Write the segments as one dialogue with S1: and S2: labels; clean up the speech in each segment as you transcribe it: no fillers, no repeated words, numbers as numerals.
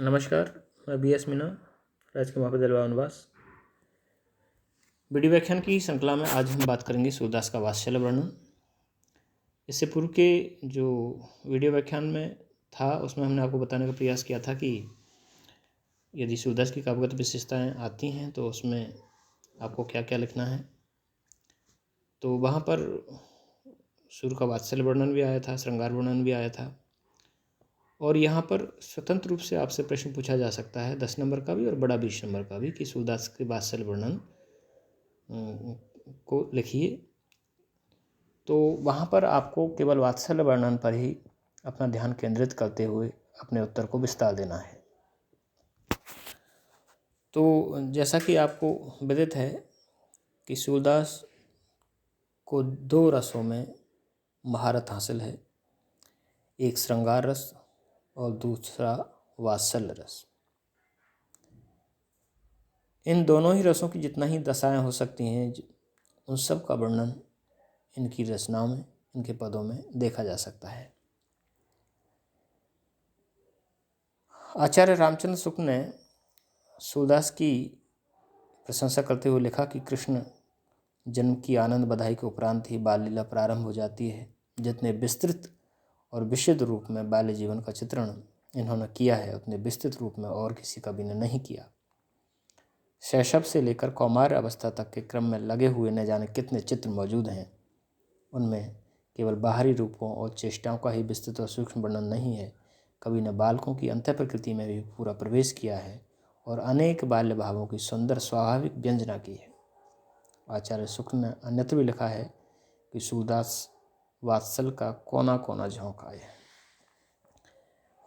S1: नमस्कार, मैं BS मीना, राजकीय महाविद्यालय वनवास। वीडियो व्याख्यान की श्रृंखला में आज हम बात करेंगे सूरदास का वात्सल्य वर्णन। इससे पूर्व के जो वीडियो व्याख्यान में था उसमें हमने आपको बताने का प्रयास किया था कि यदि सूरदास की काव्यगत विशेषताएं आती हैं तो उसमें आपको क्या क्या लिखना है। तो वहाँ पर सूर का वात्सल्य वर्णन भी आया था, श्रृंगार वर्णन भी आया था, और यहाँ पर स्वतंत्र रूप से आपसे प्रश्न पूछा जा सकता है 10 नंबर का भी और बड़ा 20 नंबर का भी कि सूरदास के वात्सल्य वर्णन को लिखिए। तो वहाँ पर आपको केवल वात्सल्य वर्णन पर ही अपना ध्यान केंद्रित करते हुए अपने उत्तर को विस्तार देना है। तो जैसा कि आपको विदित है कि सूरदास को 2 रसों में महारत हासिल है, एक श्रृंगार रस और दूसरा वात्सल्य रस। इन दोनों ही रसों की जितना ही दशाएं हो सकती हैं उन सब का वर्णन इनकी रचनाओं में, इनके पदों में देखा जा सकता है। आचार्य रामचंद्र शुक्ल ने सूरदास की प्रशंसा करते हुए लिखा कि कृष्ण जन्म की आनंद बधाई के उपरांत ही बाल लीला प्रारंभ हो जाती है। जितने विस्तृत और विशद रूप में बाल्य जीवन का चित्रण इन्होंने किया है उतने विस्तृत रूप में और किसी कवि ने नहीं किया। शैशव से लेकर कौमार्य अवस्था तक के क्रम में लगे हुए न जाने कितने चित्र मौजूद हैं। उनमें केवल बाहरी रूपों और चेष्टाओं का ही विस्तृत और सूक्ष्म वर्णन नहीं है, कवि ने बालकों की अंतः प्रकृति में भी पूरा प्रवेश किया है और अनेक बाल्य भावों की सुंदर स्वाभाविक व्यंजना की है। आचार्य शुक्ल ने अन्यत्र भी लिखा है कि सूरदास वात्सल का कोना कोना झोंक आए हैं।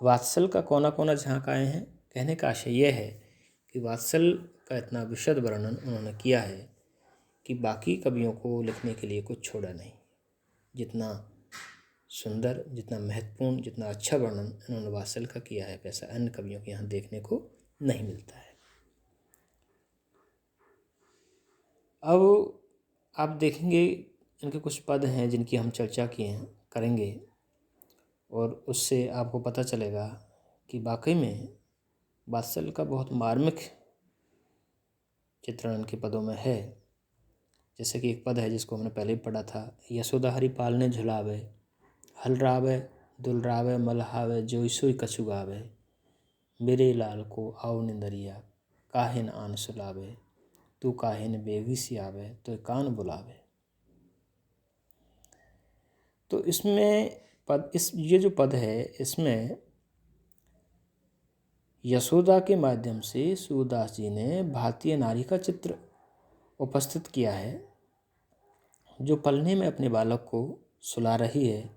S1: वात्सल का कोना कोना झांक आए हैं कहने का आशय यह है कि वात्सल का इतना विशद वर्णन उन्होंने किया है कि बाकी कवियों को लिखने के लिए कुछ छोड़ा नहीं। जितना सुंदर, जितना महत्वपूर्ण, जितना अच्छा वर्णन इन्होंने वात्सल का किया है वैसा अन्य कवियों के यहाँ देखने को नहीं मिलता है। अब आप देखेंगे इनके कुछ पद हैं जिनकी हम चर्चा करेंगे और उससे आपको पता चलेगा कि वाकई में वात्सल का बहुत मार्मिक चित्रण इनके पदों में है। जैसे कि एक पद है जिसको हमने पहले ही पढ़ा था, यशोदा हरि पालने झुलावे, हलरावे दुलरावे मलहावे जोई सोई कछु गावे, मेरे लाल को आओ निंदरिया काहिन आन सुलावे, तू काहिन बेगी सी आवे तो कान बुलावे। तो इसमें ये जो पद है इसमें यशोदा के माध्यम से सूरदास जी ने भारतीय नारी का चित्र उपस्थित किया है जो पलने में अपने बालक को सुला रही है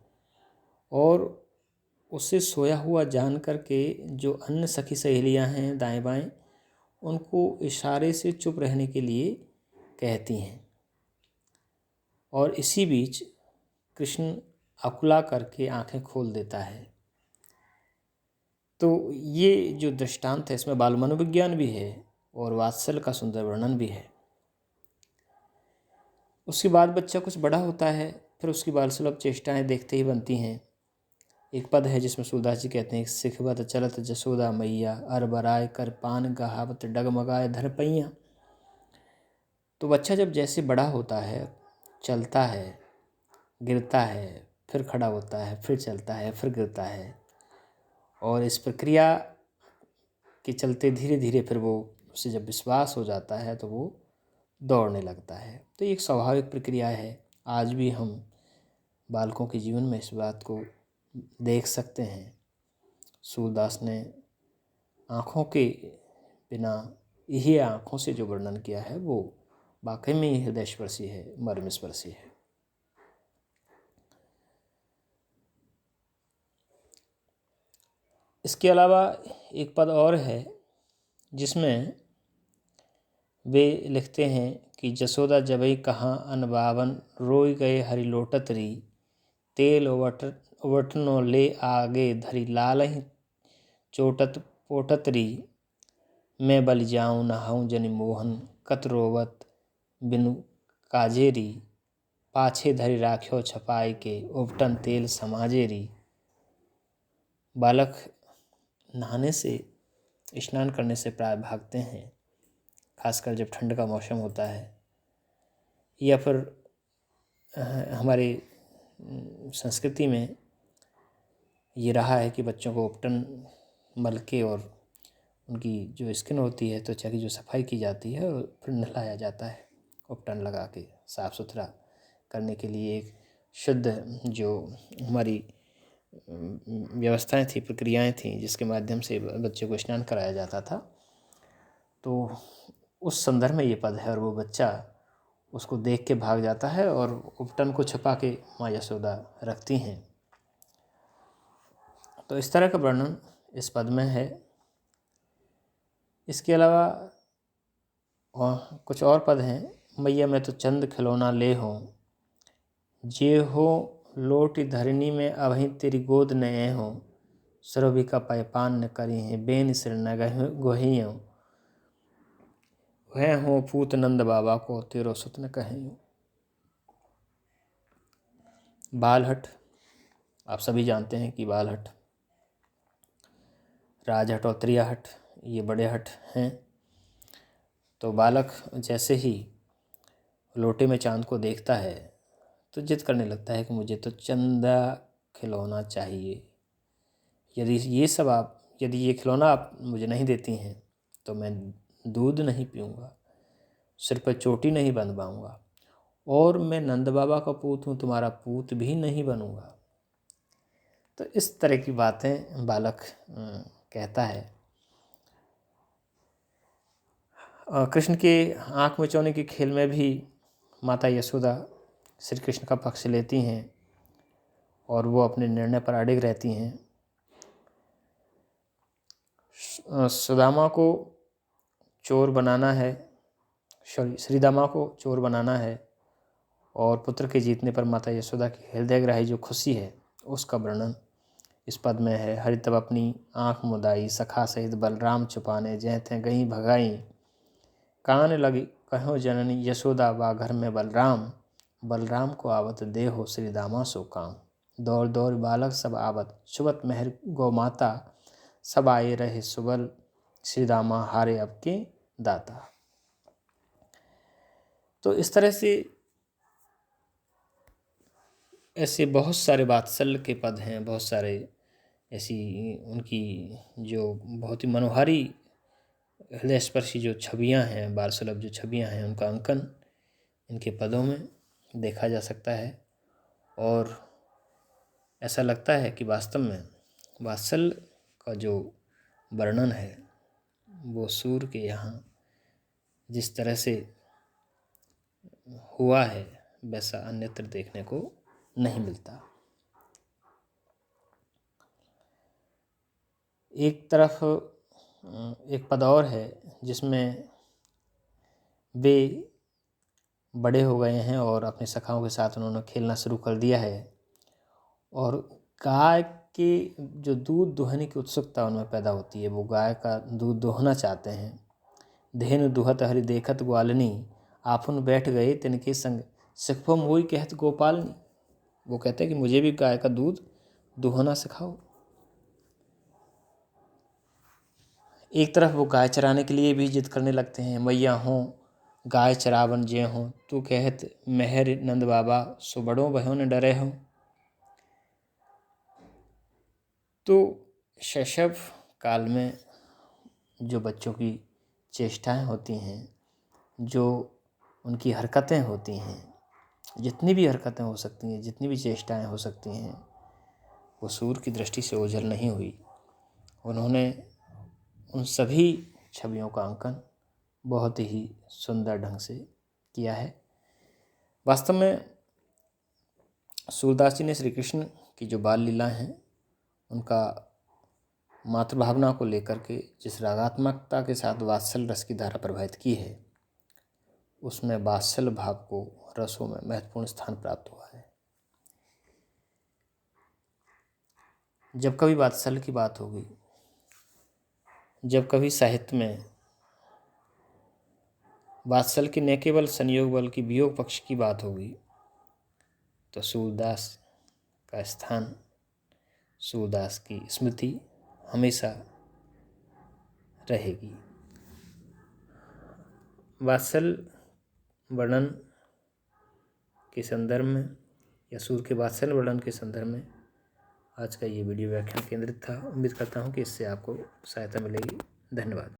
S1: और उसे सोया हुआ जान करके जो अन्य सखी सहेलियां हैं दाएं बाएं उनको इशारे से चुप रहने के लिए कहती हैं, और इसी बीच कृष्ण अकुला करके आंखें खोल देता है। तो ये जो दृष्टांत है इसमें बाल मनोविज्ञान भी है और वात्सल्य का सुंदर वर्णन भी है। उसके बाद बच्चा कुछ बड़ा होता है, फिर उसकी बाल सुलभ चेष्टाएं देखते ही बनती हैं। एक पद है जिसमें सूरदास जी कहते हैं, सिखवत चलत जसोदा मैया, अरबराय कर पान गहावत डगमगाए धर पैया। तो बच्चा जब जैसे बड़ा होता है, चलता है, गिरता है, फिर खड़ा होता है, फिर चलता है, फिर गिरता है, और इस प्रक्रिया के चलते धीरे धीरे फिर वो उसे जब विश्वास हो जाता है तो वो दौड़ने लगता है। तो ये एक स्वाभाविक प्रक्रिया है। आज भी हम बालकों के जीवन में इस बात को देख सकते हैं। सूरदास ने आँखों के बिना यही आँखों से जो वर्णन किया है वो वाकई में ही हृदयस्पर्शी है, मर्मस्पर्शी है। इसके अलावा एक पद और है जिसमें वे लिखते हैं कि जसोदा जबई कहाँ अनबावन रोई गए हरि लोटत री, तेल वटनो ले आगे धरी लालहि चोटत पोटत री, मैं बल जाऊँ नहाऊँ जनि मोहन कत रोवत बिनु काजेरी, पाछे धरी राख्यो छपाई के उबटन तेल समाजेरी। बालक नहाने से स्नान करने से प्राय भागते हैं, खासकर जब ठंड का मौसम होता है। या फिर हमारी संस्कृति में ये रहा है कि बच्चों को उपटन मल के और उनकी जो स्किन होती है, त्वचा की जो सफाई की जाती है, और फिर नहलाया जाता है उपटन लगा के, साफ़ सुथरा करने के लिए। एक शुद्ध जो हमारी व्यवस्थाएं थी, प्रक्रियाएं थी, जिसके माध्यम से बच्चे को स्नान कराया जाता था। तो उस संदर्भ में ये पद है, और वो बच्चा उसको देख के भाग जाता है और उपटन को छुपा के माँ यशोदा रखती हैं। तो इस तरह का वर्णन इस पद में है। इसके अलावा कुछ और पद हैं। मैया मैं तो चंद खिलौना ले हो, जे हो लोट धरनी में अभई तेरी गोद नए हो, सरभी का पैपान न करी हैं, बेन सिर न गोहियों, वह हो पूत नंद बाबा को तेरो सुत न कहियों। बालहट, आप सभी जानते हैं कि बालहट, राजहट और त्रियाहट ये बड़े हट हैं। तो बालक जैसे ही लोटे में चांद को देखता है तो जिद करने लगता है कि मुझे तो चंदा खिलौना चाहिए। यदि ये खिलौना आप मुझे नहीं देती हैं तो मैं दूध नहीं पीऊँगा, सिर पर चोटी नहीं बंधवाऊँगा, और मैं नंद बाबा का पूत हूँ, तुम्हारा पूत भी नहीं बनूँगा। तो इस तरह की बातें बालक कहता है। कृष्ण के आँख मिचौने के खेल में भी माता यशोदा श्री कृष्ण का पक्ष लेती हैं और वो अपने निर्णय पर अडिग रहती हैं। सुदामा को चोर बनाना है, श्रीदामा को चोर बनाना है, और पुत्र के जीतने पर माता यशोदा की हृदयग्राही जो खुशी है उसका वर्णन इस पद में है। हरि तब अपनी आँख मुदाई, सखा सहित बलराम छुपाने, जह थे गई भगाई, कान लगी कहो जननी यशोदा बा घर में बलराम, बलराम को आवत दे हो श्रीदामा सो काम, दौड़ दौड़ बालक सब आवत, छुबत मेहर गौ माता, सब आए रहे सुबल, श्रीदामा हारे अब के दाता। तो इस तरह से ऐसे बहुत सारे वात्सल्य के पद हैं, बहुत सारे ऐसी उनकी जो बहुत ही मनोहारी हृदय स्पर्शी जो छवियाँ हैं, बाल सुलभ जो छवियाँ हैं, उनका अंकन इनके पदों में देखा जा सकता है। और ऐसा लगता है कि वास्तव में वात्सल्य का जो वर्णन है वो सूर के यहाँ जिस तरह से हुआ है वैसा अन्यत्र देखने को नहीं मिलता। एक तरफ एक पद और है जिसमें वे बड़े हो गए हैं और अपने सखाओं के साथ उन्होंने खेलना शुरू कर दिया है, और गाय के जो दूध दुहने की उत्सुकता उनमें पैदा होती है, वो गाय का दूध दोहना चाहते हैं। धेनु दुहत हरि देखत ग्वालनी, आफुन बैठ गए तिनके संग, सिखो मोई कहत गोपालनी। वो कहते हैं कि मुझे भी गाय का दूध दुहना सिखाओ। एक तरफ वो गाय चराने के लिए भी जिद करने लगते हैं। मैया हों गाय चरावन जे हों, तू कहत मेहर नंद बाबा, सो बड़ों बहों न डरे हों। तो शैशव काल में जो बच्चों की चेष्टाएं होती हैं, जो उनकी हरकतें होती हैं, जितनी भी हरकतें हो सकती हैं, जितनी भी चेष्टाएं हो सकती हैं, वो सूर की दृष्टि से ओझल नहीं हुई। उन्होंने उन सभी छवियों का अंकन बहुत ही सुंदर ढंग से किया है। वास्तव में सूरदास जी ने श्री कृष्ण की जो बाल लीला हैं उनका मातृभावना को लेकर के जिस रागात्मकता के साथ वात्सल्य रस की धारा प्रवाहित की है, उसमें वात्सल्य भाव को रसों में महत्वपूर्ण स्थान प्राप्त हुआ है। जब कभी वात्सल्य की बात होगी, जब कभी साहित्य में वात्सल्य की न केवल संयोग बल्कि वियोग पक्ष की बात होगी, तो सूरदास का स्थान, सूरदास की स्मृति हमेशा रहेगी। वात्सल्य वर्णन के संदर्भ में या सूर्य के वात्सल्य वर्णन के संदर्भ में आज का ये वीडियो व्याख्यान केंद्रित था। उम्मीद करता हूँ कि इससे आपको सहायता मिलेगी। धन्यवाद।